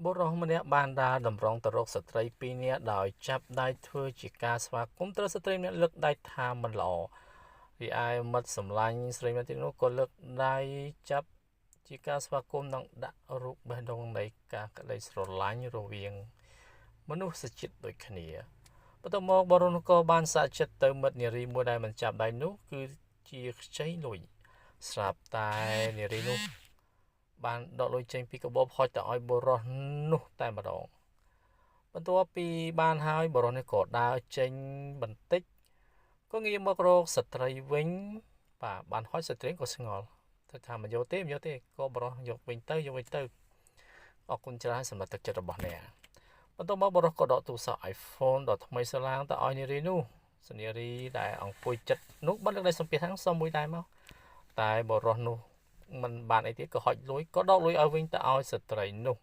បុរសម្នាក់បានដើរតម្រង់ទៅរកស្ត្រីពីរនាក់ដោយចាប់ដៃធ្វើជាការស្វាគមន៍ត្រូវស្ត្រីម្នាក់លើកដៃថាមិនល្អរីឯមិត្តសម្លាញ់ស្រីម្នាក់ទៀតនោះក៏លើកដៃចាប់ជាការស្វាគមន៍និងដាក់រូបបេះដូងនៃការក្តីស្រឡាញ់រវាងមនុស្សជាតិដូចគ្នាបន្ទាប់មកបរិសុទ្ធក៏បានសាកចិត្តទៅមិត្តនារីមួយដែលមិនចាប់ដៃនោះគឺជាខ្ចីលុយស្រាប់តែនារីនោះបានដកលុយចេញពីកាបូបហុចទៅឲ្យបុរសនោះតែម្ដងបន្ទាប់ពីបានហើយបុរសនេះក៏ដើរចេញបន្តិចក៏ងាកមករកស្ត្រីវិញបាទបានហុចស្ត្រីក៏ស្ងល់ទៅថាមិនយកទេក៏បុរសយកវិញទៅអរគុណច្រើនសម្រាប់ទឹកចិត្តរបស់អ្នកបន្ទាប់មកបុរសក៏ដកទូរស័ព្ទ iPhone ដ៏ថ្មីស្រឡាងទៅឲ្យនារីនោះនារីដែលអង្គុយចិត្តនោះបានលើកដៃសំពះថាសុំមួយដែរមកតែបុរសនោះមិនបានអីទៀតក៏ហុចលុយក៏ដកលុយឲ្យវិញទៅឲ្យស្ត្រីនោះ